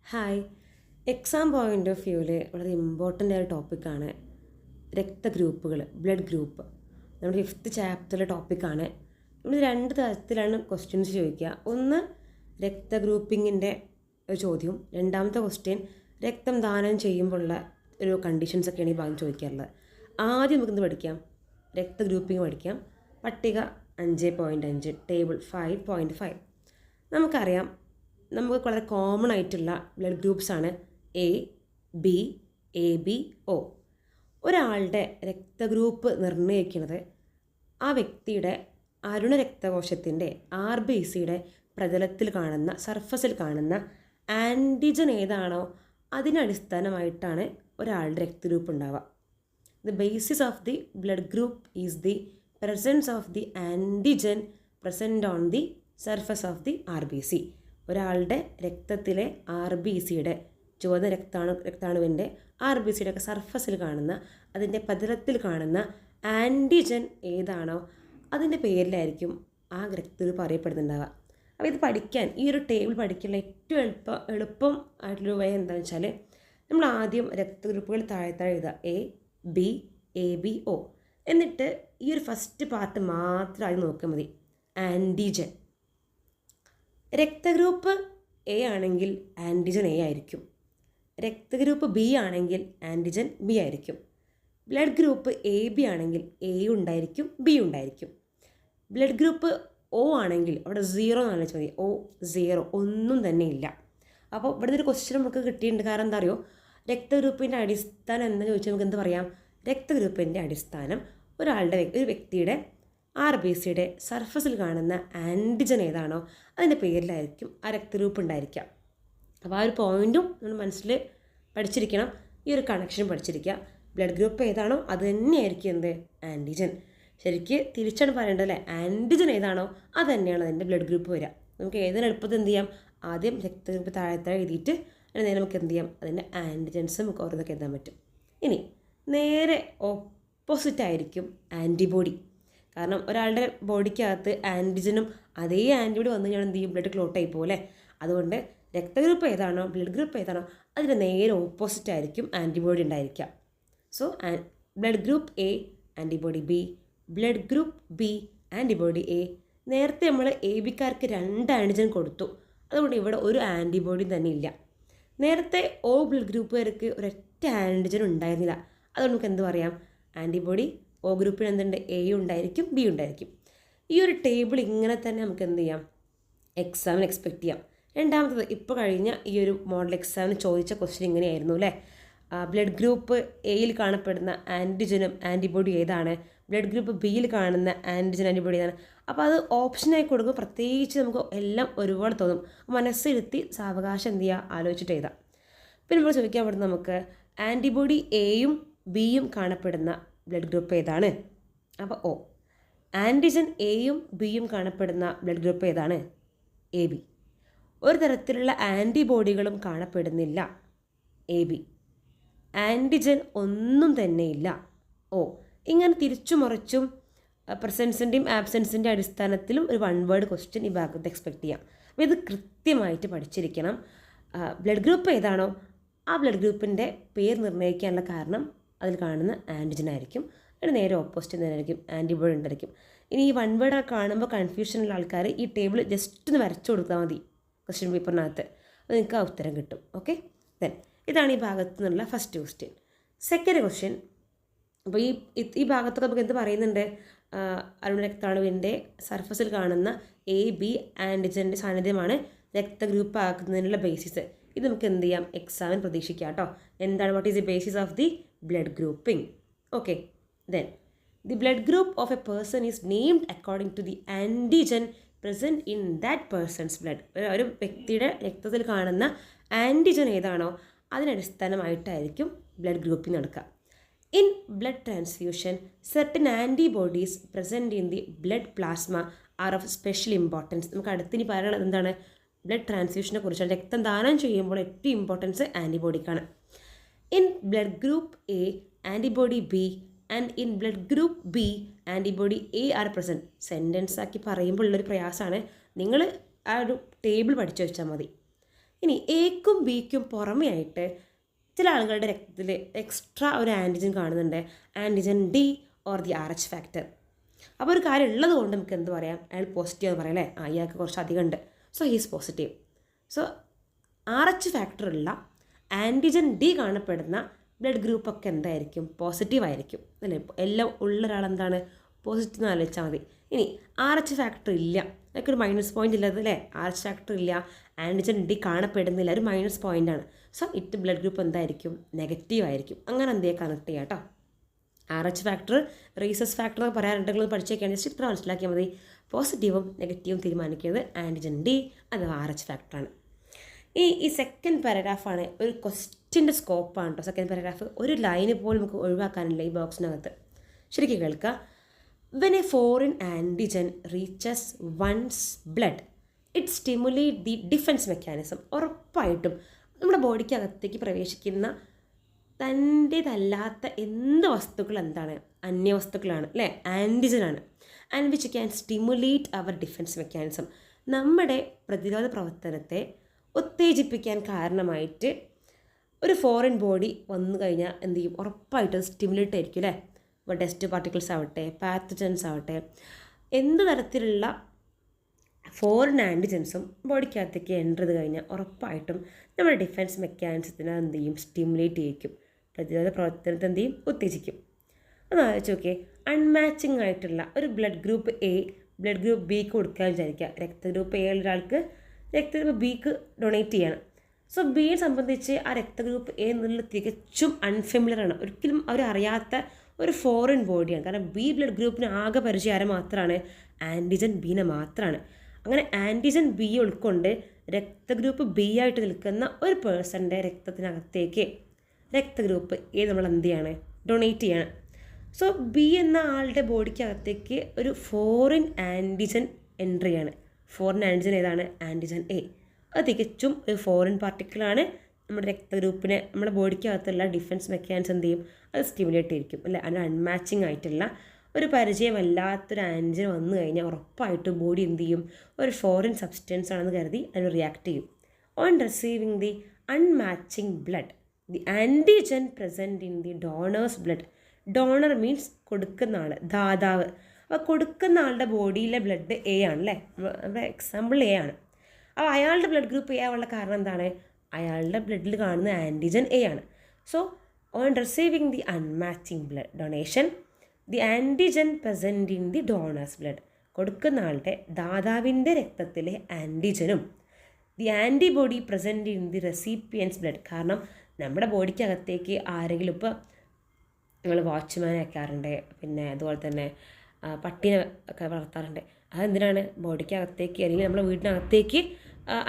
Hi. Exam point of വ്യൂവിൽ വളരെ important ആയ ടോപ്പിക്കാണ് രക്തഗ്രൂപ്പുകൾ, ബ്ലഡ് ഗ്രൂപ്പ്. നമ്മുടെ 5th ചാപ്റ്ററിലെ ടോപ്പിക്കാണ്. ഇവിടെ 2 തരത്തിലാണ് ക്വസ്റ്റ്യൻസ് ചോദിക്കുക. ഒന്ന് രക്തഗ്രൂപ്പിങ്ങിൻ്റെ ഒരു ചോദ്യം, രണ്ടാമത്തെ ക്വസ്റ്റ്യൻ രക്തം ദാനം ചെയ്യുമ്പോഴുള്ള ഒരു കണ്ടീഷൻസൊക്കെയാണ് ഈ ഭാഗം ചോദിക്കാറുള്ളത്. ആദ്യം നമുക്കിന്ന് പഠിക്കാം, രക്തഗ്രൂപ്പിംഗ് പഠിക്കാം. പട്ടിക 5.5, ടേബിൾ 5.5. നമുക്കറിയാം, നമുക്ക് വളരെ കോമൺ ആയിട്ടുള്ള ബ്ലഡ് ഗ്രൂപ്പ്സാണ് A, B, A B, O. ഒരാളുടെ രക്തഗ്രൂപ്പ് നിർണ്ണയിക്കുന്നത് ആ വ്യക്തിയുടെ അരുണ രക്തകോശത്തിൻ്റെ RBCയുടെ പ്രതലത്തിൽ കാണുന്ന, സർഫസിൽ കാണുന്ന ആൻറ്റിജൻ ഏതാണോ അതിനെ അടിസ്ഥാനമായിട്ടാണ് ഒരാളുടെ രക്തഗ്രൂപ്പ് ഉണ്ടാവുക. The basis of the blood group is the presence of the antigen present on the surface of the RBC. ഒരാളുടെ രക്തത്തിലെ RBCയുടെ, ചുവന്ന രക്താണുവിൻ്റെ RBCയുടെ ഒക്കെ സർഫസിൽ കാണുന്ന, അതിൻ്റെ പ്രതലത്തിൽ കാണുന്ന ആൻറ്റിജൻ ഏതാണോ അതിൻ്റെ പേരിലായിരിക്കും ആ രക്തഗ്രൂപ്പ് അറിയപ്പെടുന്നുണ്ടാവുക. അപ്പോൾ ഇത് പഠിക്കാൻ, ഈ ഒരു ടേബിൾ പഠിക്കാനുള്ള ഏറ്റവും എളുപ്പം ആയിട്ടുള്ളൊരു വഴി എന്താണെന്ന് വെച്ചാൽ, നമ്മൾ ആദ്യം രക്തഗ്രൂപ്പുകൾ താഴെ എഴുതുക, A, B, A B, O. എന്നിട്ട് ഈ ഒരു ഫസ്റ്റ് പാർട്ട് മാത്രം ആദ്യം നോക്കിയാൽ മതി, ആൻറ്റിജൻ. രക്തഗ്രൂപ്പ് എ ആണെങ്കിൽ ആൻറ്റിജൻ എ ആയിരിക്കും. രക്തഗ്രൂപ്പ് ബി ആണെങ്കിൽ ആൻറ്റിജൻ ബി ആയിരിക്കും. ബ്ലഡ് ഗ്രൂപ്പ് എ ബി ആണെങ്കിൽ എ ഉണ്ടായിരിക്കും, ബി ഉണ്ടായിരിക്കും. ബ്ലഡ് ഗ്രൂപ്പ് ഒ ആണെങ്കിൽ അവിടെ 0 എന്നാണ് വെച്ചാൽ മതി. O 0, ഒന്നും തന്നെ ഇല്ല. അപ്പോൾ ഇവിടുന്ന് ഒരു ക്വസ്റ്റ്യൻ നമുക്ക് കിട്ടിയിട്ടുണ്ട്. കാരണം എന്താ അറിയോ, രക്തഗ്രൂപ്പിൻ്റെ അടിസ്ഥാനം എന്താണെന്ന് ചോദിച്ചാൽ നമുക്ക് എന്ത് പറയാം, രക്തഗ്രൂപ്പിൻ്റെ അടിസ്ഥാനം ഒരു വ്യക്തിയുടെ RBCയുടെ സർഫസിൽ കാണുന്ന ആൻറ്റിജൻ ഏതാണോ അതിൻ്റെ പേരിലായിരിക്കും ആ രക്തഗ്രൂപ്പ് ഉണ്ടായിരിക്കുക. അപ്പോൾ ആ ഒരു പോയിൻറ്റും നമ്മൾ മനസ്സിൽ പഠിച്ചിരിക്കണം, ഈ ഒരു കണക്ഷൻ പഠിച്ചിരിക്കുക. ബ്ലഡ് ഗ്രൂപ്പ് ഏതാണോ അത് തന്നെയായിരിക്കും എന്ത്, ആൻറ്റിജൻ. ശരിക്ക് തിരിച്ചാണ് പറയേണ്ടത് അല്ലേ, ആൻറ്റിജൻ ഏതാണോ അത് തന്നെയാണ് അതിൻ്റെ ബ്ലഡ് ഗ്രൂപ്പ് വരിക. നമുക്ക് ഏതിന് എളുപ്പത്തിൽ എന്ത് ചെയ്യാം, ആദ്യം രക്തഗ്രൂപ്പ് താഴെ എഴുതിയിട്ട് അതിന് നമുക്ക് എന്ത് ചെയ്യാം, അതിൻ്റെ ആൻറ്റിജൻസ് നമുക്ക് ഓരോന്നൊക്കെ എഴുതാൻ പറ്റും. ഇനി നേരെ ഓപ്പോസിറ്റ് ആയിരിക്കും ആൻറ്റിബോഡി. കാരണം ഒരാളുടെ ബോഡിക്കകത്ത് ആൻറ്റിജനും അതേ ആൻറ്റിബോഡി വന്നു കഴിഞ്ഞാൽ എന്ത് ചെയ്യും, ബ്ലഡ് ക്ലോട്ടായി പോലെ. അതുകൊണ്ട് രക്തഗ്രൂപ്പ് ഏതാണോ, ബ്ലഡ് ഗ്രൂപ്പ് ഏതാണോ അതിൻ്റെ നേരെ ഓപ്പോസിറ്റ് ആയിരിക്കും ആൻറ്റിബോഡി ഉണ്ടായിരിക്കുക. So blood group A antibody B, blood group B antibody A. നേരത്തെ നമ്മൾ എ ബിക്കാർക്ക് 2 ആൻറ്റിജൻ കൊടുത്തു, അതുകൊണ്ട് ഇവിടെ ഒരു ആൻറ്റിബോഡി തന്നെ ഇല്ല. നേരത്തെ ഒ ബ്ലഡ് ഗ്രൂപ്പുകാർക്ക് ഒരൊറ്റ ആൻറ്റിജൻ ഉണ്ടായിരുന്നില്ല, അതുകൊണ്ട് നമുക്ക് എന്ത് പറയാം, ആൻറ്റിബോഡി ഒ ഗ്രൂപ്പിന് എന്തുണ്ട്, എ ഉണ്ടായിരിക്കും, ബി ഉണ്ടായിരിക്കും. ഈ ഒരു ടേബിൾ ഇങ്ങനെ തന്നെ നമുക്ക് എന്ത് ചെയ്യാം, എക്സാമിന് എക്സ്പെക്റ്റ് ചെയ്യാം. രണ്ടാമത്തത്, ഇപ്പോൾ കഴിഞ്ഞ ഈ ഒരു മോഡൽ എക്സാമിന് ചോദിച്ച ക്വസ്റ്റ്യൻ ഇങ്ങനെയായിരുന്നു അല്ലേ, ബ്ലഡ് ഗ്രൂപ്പ് എയിൽ കാണപ്പെടുന്ന ആൻറ്റിജനും ആൻറ്റിബോഡി ഏതാണ്, ബ്ലഡ് ഗ്രൂപ്പ് ബിയിൽ കാണുന്ന ആൻറ്റിജൻ ആൻറ്റിബോഡി ഏതാണ്. അപ്പോൾ അത് ഓപ്ഷനായി കൊടുക്കും. പ്രത്യേകിച്ച് നമുക്ക് എല്ലാം ഒരുപാട് തോന്നും, മനസ്സിരുത്തി സാവകാശം എന്ത് ചെയ്യുക, ആലോചിച്ചിട്ട് എഴുതാം. പിന്നെ നമ്മൾ ചോദിക്കാൻ പറ്റുന്നത്, നമുക്ക് ആൻറ്റിബോഡി എയും ബിയും കാണപ്പെടുന്ന ബ്ലഡ് ഗ്രൂപ്പ് ഏതാണ്. അപ്പോൾ ഒ. ആൻറ്റിജൻ എയും ബിയും കാണപ്പെടുന്ന ബ്ലഡ് ഗ്രൂപ്പ് ഏതാണ്, എ ബി. ഒരു തരത്തിലുള്ള ആൻറ്റിബോഡികളും കാണപ്പെടുന്നില്ല, എ ബി. ആൻറ്റിജൻ ഒന്നും തന്നെയില്ല, ഒ. ഇങ്ങനെ തിരിച്ചു മറിച്ചും പ്രസൻസിൻ്റെയും ആബ്സെൻസിൻ്റെ അടിസ്ഥാനത്തിലും ഒരു 1 വേർഡ് ക്വസ്റ്റ്യൻ ഈ ഭാഗത്ത് എക്സ്പെക്റ്റ് ചെയ്യാം. അപ്പോൾ ഇത് കൃത്യമായിട്ട് പഠിച്ചിരിക്കണം. ബ്ലഡ് ഗ്രൂപ്പ് ഏതാണോ ആ ബ്ലഡ് ഗ്രൂപ്പിൻ്റെ പേര് നിർണ്ണയിക്കാനുള്ള കാരണം അതിൽ കാണുന്ന ആൻറ്റിജൻ ആയിരിക്കും. അതിന് നേരെ ഓപ്പോസിറ്റ് തന്നെയായിരിക്കും ആൻറ്റിബോഡി ഉണ്ടായിരിക്കും. ഇനി ഈ 1 വേർഡ് കാണുമ്പോൾ കൺഫ്യൂഷനുള്ള ആൾക്കാർ ഈ ടേബിൾ ജസ്റ്റ് ഒന്ന് വരച്ചു കൊടുത്താൽ മതി ക്വസ്റ്റ്യൻ പേപ്പറിനകത്ത്, അത് നിങ്ങൾക്ക് ആ ഉത്തരം കിട്ടും. ഓക്കെ, ദെൻ ഇതാണ് ഈ ഭാഗത്തു നിന്നുള്ള ഫസ്റ്റ് ക്വസ്റ്റ്യൻ. സെക്കൻഡ് ക്വസ്റ്റ്യൻ, അപ്പോൾ ഈ ഭാഗത്തൊക്കെ നമുക്ക് എന്ത് പറയുന്നുണ്ട്, അരുണ രക്താണുവിൻ്റെ സർഫസിൽ കാണുന്ന എ ബി ആൻറ്റിജൻ്റെ സാന്നിധ്യമാണ് രക്തഗ്രൂപ്പ് ആക്കുന്നതിനുള്ള ബേസിസ്. ഇത് നമുക്ക് എന്ത് ചെയ്യാം, എക്സാമിന് പ്രതീക്ഷിക്കാം കേട്ടോ. എന്താണ്, what is the basis of the blood grouping. Okay, then the blood group of a person is named according to the antigen present in that person's blood. ഒരു വ്യക്തിയുടെ രക്തത്തിൽ കാണുന്ന ആൻറ്റിജൻ ഏതാണോ അതിനടിസ്ഥാനമായിട്ടായിരിക്കും ബ്ലഡ് ഗ്രൂപ്പിംഗ് നടക്കുക. In blood transfusion certain antibodies present in the blood plasma are of special importance. നമുക്ക് അടുത്തിനി പറയുന്നത് എന്താണ്, ബ്ലഡ് ട്രാൻസ്ഫ്യൂഷനെ കുറിച്ചാണ്. രക്തം ദാനം ചെയ്യുമ്പോൾ ഏറ്റവും ഇമ്പോർട്ടൻസ് ആൻറ്റിബോഡിക്കാണ്. In blood group A antibody B and in blood group B antibody A are present. Sentence ആക്കി പറയുമ്പോൾ ഉള്ളൊരു പ്രയാസമാണ്, നിങ്ങൾ ആ ഒരു ടേബിൾ പഠിച്ചു വെച്ചാൽ മതി. ഇനി എക്കും ബിക്കും പുറമേ ആയിട്ട് ചില ആളുകളുടെ രക്തത്തിൽ എക്സ്ട്രാ ഒരു ആൻറ്റിജൻ കാണുന്നുണ്ട്, antigen D or the RH factor. അപ്പോൾ ഒരു കാര്യം ഉള്ളത് കൊണ്ട് നമുക്ക് എന്ത് പറയാം, അയാൾ പോസിറ്റീവ് എന്ന് പറയാം അല്ലേ, അയാൾക്ക് കുറച്ച് അധികം ഉണ്ട്, so he's positive. So RH factor ഉള്ള ആൻറ്റിജൻ ഡി കാണപ്പെടുന്ന ബ്ലഡ് ഗ്രൂപ്പൊക്കെ എന്തായിരിക്കും, പോസിറ്റീവ് ആയിരിക്കും അല്ലേ. എല്ലാം ഉള്ള ഒരാളെന്താണ് പോസിറ്റീവ് എന്ന് ആലോചിച്ചാൽ മതി. ഇനി RH ഫാക്ടർ ഇല്ല, അതൊക്കെ ഒരു മൈനസ് പോയിന്റ് ഇല്ലത് അല്ലേ, RH ഫാക്ടർ ഇല്ല, ആൻറ്റിജൻ ഡി കാണപ്പെടുന്നില്ല, ഒരു മൈനസ് പോയിൻ്റാണ്. സോ ഇറ്റ് ബ്ലഡ് ഗ്രൂപ്പ് എന്തായിരിക്കും, നെഗറ്റീവ് ആയിരിക്കും. അങ്ങനെ എന്തേ കണക്ട് ചെയ്യാം കേട്ടോ. RH ഫാക്ടർ റീസസ് ഫാക്ടർ എന്ന് പറയാറുണ്ടെങ്കിൽ പഠിച്ചേക്കാണ്, ജസ്റ്റ് ഇത്ര മനസ്സിലാക്കിയാൽ മതി. പോസിറ്റീവും നെഗറ്റീവും തീരുമാനിക്കുന്നത് ആൻറ്റിജൻ ഡി അഥവാ RH ഫാക്ടറാണ്. ഈ സെക്കൻഡ് പാരഗ്രാഫാണ് ഒരു ക്വസ്റ്റ്യൻ്റെ സ്കോപ്പാണ് കേട്ടോ. സെക്കൻഡ് പാരഗ്രാഫ് ഒരു ലൈന് പോലും നമുക്ക് ഒഴിവാക്കാനില്ല ഈ ബോക്സിനകത്ത്. ശരിക്കും കേൾക്കുക. When a foreign antigen reaches one's blood it stimulate the defence mechanism. ഉറപ്പായിട്ടും നമ്മുടെ ബോഡിക്കകത്തേക്ക് പ്രവേശിക്കുന്ന തൻ്റേതല്ലാത്ത എന്ത് വസ്തുക്കൾ എന്താണ്, അന്യവസ്തുക്കളാണ് അല്ലേ, ആൻറ്റിജനാണ്. And which can stimulate our defence mechanism. നമ്മുടെ പ്രതിരോധ പ്രവർത്തനത്തെ ഉത്തേജിപ്പിക്കാൻ കാരണമായിട്ട് ഒരു ഫോറിൻ ബോഡി വന്നു കഴിഞ്ഞാൽ എന്ത് ചെയ്യും, ഉറപ്പായിട്ട് സ്റ്റിമുലേറ്റ് ആയിരിക്കും അല്ലേ. ഇപ്പോൾ ഡസ്റ്റ് പാർട്ടിക്കിൾസ് ആവട്ടെ, പാത്തജൻസ് ആവട്ടെ, എന്ത് തരത്തിലുള്ള ഫോറിൻ ആൻറ്റിജൻസും ബോഡിക്കകത്തേക്ക് എൻ്റർ ചെയ്ത് കഴിഞ്ഞാൽ ഉറപ്പായിട്ടും നമ്മുടെ ഡിഫൻസ് മെക്കാനിസത്തിന് എന്ത് ചെയ്യും, സ്റ്റിമുലേറ്റ് ചെയ്യിക്കും, പ്രതിരോധ പ്രവർത്തനത്തെ എന്ത് ചെയ്യും, ഉത്തേജിക്കും. ഒന്ന് ആലോചിച്ച് നോക്കിയേ, അൺമാച്ചിങ് ആയിട്ടുള്ള ഒരു blood group A blood group ബിക്ക് കൊടുക്കാൻ വിചാരിക്കുക. രക്തഗ്രൂപ്പ് എ ഒരാൾക്ക് രക്തഗ്രൂപ്പ് ബിക്ക് ഡൊണേറ്റ് ചെയ്യണം. സോ ബിയെ സംബന്ധിച്ച് ആ രക്തഗ്രൂപ്പ് എ എന്നുള്ളത് തികച്ചും അൺഫെമിലറാണ്, ഒരിക്കലും അവരറിയാത്ത ഒരു ഫോറിൻ ബോഡിയാണ്. കാരണം ബി ബ്ലഡ് ഗ്രൂപ്പിന് ആകെ പരിചയം മാത്രമാണ്, ആൻറ്റിജൻ ബീനെ മാത്രമാണ്. അങ്ങനെ ആൻറ്റിജൻ ബി ഉൾക്കൊണ്ട് രക്തഗ്രൂപ്പ് ബി ആയിട്ട് നിൽക്കുന്ന ഒരു പേഴ്സൻ്റെ രക്തത്തിനകത്തേക്ക് രക്തഗ്രൂപ്പ് എ നമ്മൾ എന്ത് ചെയ്യാണ്, ഡൊണേറ്റ് ചെയ്യണം. സോ ബി എന്ന ആളുടെ ബോഡിക്കകത്തേക്ക് ഒരു ഫോറിൻ ആൻറ്റിജൻ എൻട്രി ആണ്. ഫോറിൻ ആൻറ്റിജൻ ഏതാണ്, ആൻറ്റിജൻ എ. അത് തികച്ചും ഒരു ഫോറിൻ പാർട്ടിക്കിളാണ്. നമ്മുടെ രക്തഗ്രൂപ്പിനെ നമ്മുടെ ബോഡിക്കകത്തുള്ള ഡിഫൻസ് മെക്കാനിസം എന്ത് ചെയ്യും, അത് സ്റ്റിമുലേറ്റ് ചെയ്യിക്കും അല്ലേ. അതിന് അൺമാച്ചിങ് ആയിട്ടുള്ള ഒരു പരിചയമല്ലാത്തൊരു ആൻറ്റിജൻ വന്നു കഴിഞ്ഞാൽ ഉറപ്പായിട്ടും ബോഡി എന്ത് ചെയ്യും, ഒരു ഫോറിൻ സബ്സ്റ്റൻസ് ആണെന്ന് കരുതി അതിന് റിയാക്ട് ചെയ്യും. On receiving the unmatching blood the antigen present in the donor's blood. Donor means കൊടുക്കുന്ന ആൾ, ദാതാവ്. അപ്പോൾ കൊടുക്കുന്ന ആളുടെ ബോഡിയിലെ ബ്ലഡ് എ ആണ് അല്ലേ, നമ്മുടെ എക്സാമ്പിൾ എ ആണ്. അപ്പോൾ അയാളുടെ ബ്ലഡ് ഗ്രൂപ്പ് എ ആവാനുള്ള കാരണം എന്താണ്, അയാളുടെ ബ്ലഡിൽ കാണുന്ന ആൻറ്റിജൻ എ ആണ്. So on receiving the unmatching blood donation the antigen present in the donor's blood, കൊടുക്കുന്ന ആളുടെ ദാതാവിൻ്റെ രക്തത്തിലെ ആൻറ്റിജനും the antibody present in the recipient's blood. കാരണം നമ്മുടെ ബോഡിക്കകത്തേക്ക് ആരെങ്കിലും ഇപ്പോൾ നമ്മൾ വാച്ച്മാനെ വയ്ക്കാറുണ്ട്, പിന്നെ അതുപോലെ തന്നെ പട്ടീനെ ഒക്കെ വളർത്താറുണ്ട്. അതെന്തിനാണ്, ബോഡിക്കകത്തേക്ക് അല്ലെങ്കിൽ നമ്മുടെ വീടിനകത്തേക്ക്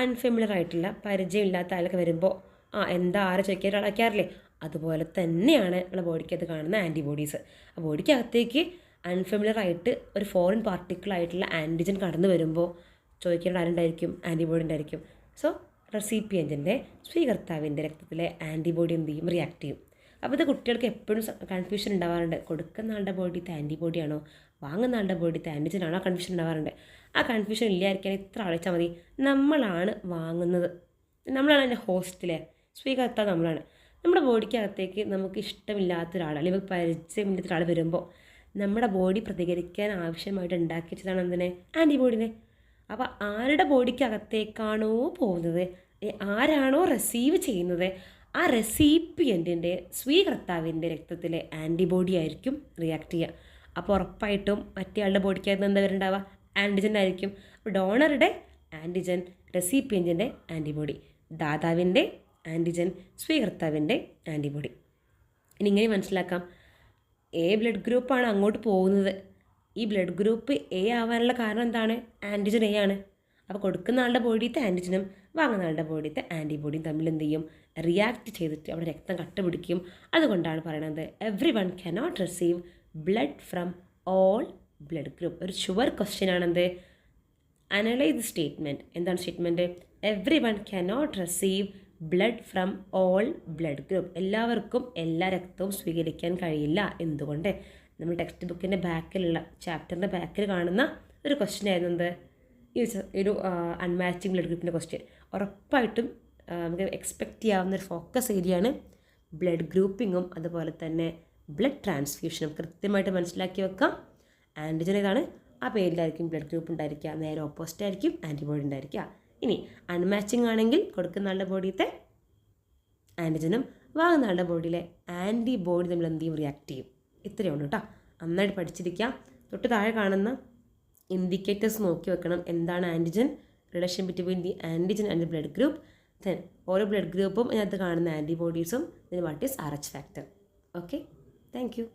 അൺഫെമിലർ ആയിട്ടുള്ള പരിചയമില്ലാത്ത ആളൊക്കെ വരുമ്പോൾ എന്താ ആരെ ചോദിക്കാൻ ഒരാളാക്കാറില്ലേ, അതുപോലെ തന്നെയാണ് നമ്മുടെ ബോഡിക്കകത്ത് കാണുന്ന ആൻറ്റിബോഡീസ്. ആ ബോഡിക്കകത്തേക്ക് അൺഫെമിലർ ആയിട്ട് ഒരു ഫോറിൻ പാർട്ടിക്കിളായിട്ടുള്ള ആൻറ്റിജൻ കടന്നു വരുമ്പോൾ ചോദിക്കേണ്ട ആരുണ്ടായിരിക്കും, ആൻറ്റിബോഡി ഉണ്ടായിരിക്കും. സോ റെസിപ്പിയൻറ്റിൻ്റെ സ്വീകർത്താവിൻ്റെ രക്തത്തിലെ ആൻറ്റിബോഡി എന്ത് ചെയ്യും, റിയാക്ട് ചെയ്യും. അപ്പോൾ ഇത് കുട്ടികൾക്ക് എപ്പോഴും കൺഫ്യൂഷൻ ഉണ്ടാവാറുണ്ട്, കൊടുക്കുന്ന ആളുടെ ബോഡിത്തെ ആൻറ്റിബോഡിയാണോ വാങ്ങുന്ന ആളുടെ ബോഡിത്തെ ആൻറ്റിജനാണോ, ആ കൺഫ്യൂഷൻ ഉണ്ടാവാറുണ്ട്. ആ കൺഫ്യൂഷൻ ഇല്ലായിരിക്കാൻ ഇത്ര ആലോചിച്ചാൽ മതി. നമ്മളാണ് വാങ്ങുന്നത്, നമ്മളാണ് അതിൻ്റെ ഹോസ്റ്റിലെ സ്വീകർത്താവ് നമ്മളാണ്. നമ്മുടെ ബോഡിക്കകത്തേക്ക് നമുക്ക് ഇഷ്ടമില്ലാത്ത ഒരാൾ അല്ലെങ്കിൽ പരിചയമില്ലാത്ത ഒരാൾ വരുമ്പോൾ നമ്മുടെ ബോഡി പ്രതികരിക്കാൻ ആവശ്യമായിട്ട് ഉണ്ടാക്കി വെച്ചതാണ് എന്തിനെ, ആൻറ്റിബോഡിനെ. അപ്പോൾ ആരുടെ ബോഡിക്കകത്തേക്കാണോ പോകുന്നത്, ആരാണോ റിസീവ് ചെയ്യുന്നത്, ആ റെസിപ്പിയൻറ്റിൻ്റെ സ്വീകർത്താവിൻ്റെ രക്തത്തിലെ ആൻറ്റിബോഡി ആയിരിക്കും റിയാക്ട് ചെയ്യുക. അപ്പോൾ ഉറപ്പായിട്ടും മറ്റേ ആളുടെ ബോഡിക്കകത്ത് എന്താ വരുന്നുണ്ടാവുക, ആൻറ്റിജൻ ആയിരിക്കും. ഡോണറുടെ ആൻറ്റിജൻ, റെസിപ്പിയൻറ്റിൻ്റെ ആൻറ്റിബോഡി, ദാതാവിൻ്റെ ആൻറ്റിജൻ, സ്വീകർത്താവിൻ്റെ ആൻറ്റിബോഡി. ഇനി ഇങ്ങനെ മനസ്സിലാക്കാം, എ ബ്ലഡ് ഗ്രൂപ്പാണ് അങ്ങോട്ട് പോകുന്നത്. ഈ ബ്ലഡ് ഗ്രൂപ്പ് എ ആവാനുള്ള കാരണം എന്താണ്, ആൻറ്റിജൻ എ ആണ്. അപ്പോൾ കൊടുക്കുന്ന ആളുടെ ബോഡിയത്തെ ആൻറ്റിജനും വാങ്ങുന്ന ആളുടെ ബോഡിയത്തെ ആൻറ്റിബോഡിയും തമ്മിൽ എന്ത് ചെയ്യും, റിയാക്ട് ചെയ്തിട്ട് അവിടെ രക്തം കട്ടപിടിക്കും. അതുകൊണ്ടാണ് പറയുന്നത് every one cannot receive blood from all blood group. ഒരു ഷുവർ ക്വസ്റ്റ്യൻ ആണെന്ത്, അനലൈസ് സ്റ്റേറ്റ്മെൻറ്റ്. എന്താണ് statement, every one cannot receive blood from all blood group. എല്ലാവർക്കും എല്ലാ രക്തവും സ്വീകരിക്കാൻ കഴിയില്ല. എന്തുകൊണ്ട്, നമ്മൾ ടെക്സ്റ്റ് ബുക്കിൻ്റെ ബാക്കിലുള്ള ചാപ്റ്ററിൻ്റെ ബാക്കിൽ കാണുന്ന ഒരു ക്വസ്റ്റ്യൻ ആയിരുന്നത് ഈ ഒരു അൺമാച്ചിങ് ബ്ലഡ് ഗ്രൂപ്പിൻ്റെ ക്വസ്റ്റ്യൻ. ഉറപ്പായിട്ടും നമുക്ക് എക്സ്പെക്റ്റ് ചെയ്യാവുന്ന ഒരു ഫോക്കസ് ഏരിയയാണ് ബ്ലഡ് ഗ്രൂപ്പിങ്ങും അതുപോലെ തന്നെ ബ്ലഡ് ട്രാൻസ്ഫ്യൂഷനും കൃത്യമായിട്ട് മനസ്സിലാക്കി വെക്കാം. ആൻറ്റിജൻ ഏതാണ്, ആ പേരിലായിരിക്കും ബ്ലഡ് ഗ്രൂപ്പ് ഉണ്ടായിരിക്കുക, നേരെ ഓപ്പോസിറ്റ് ആയിരിക്കും ആൻറ്റിബോഡി ഉണ്ടായിരിക്കുക. ഇനി അൺമാച്ചിങ് ആണെങ്കിൽ കൊടുക്കുന്ന ആളുടെ ബോഡിയത്തെ ആൻറ്റിജനും വാങ്ങുന്ന ആളുടെ ബോഡിയിലെ ആൻറ്റിബോഡി നമ്മൾ എന്ത് ചെയ്യും, റിയാക്ട് ചെയ്യും. ഇത്രയേ ഉള്ളൂ കേട്ടോ. നന്നായിട്ട് പഠിച്ചിരിക്കുക. തൊട്ട് താഴെ കാണുന്ന ഇൻഡിക്കേറ്റേഴ്സ് നോക്കി വെക്കണം. എന്താണ് antigen, relation between the antigen and blood group, then ഓരോ ബ്ലഡ് ഗ്രൂപ്പും അതിനകത്ത് കാണുന്ന ആൻറ്റിബോഡീസും, then what is RH factor. Okay, thank U.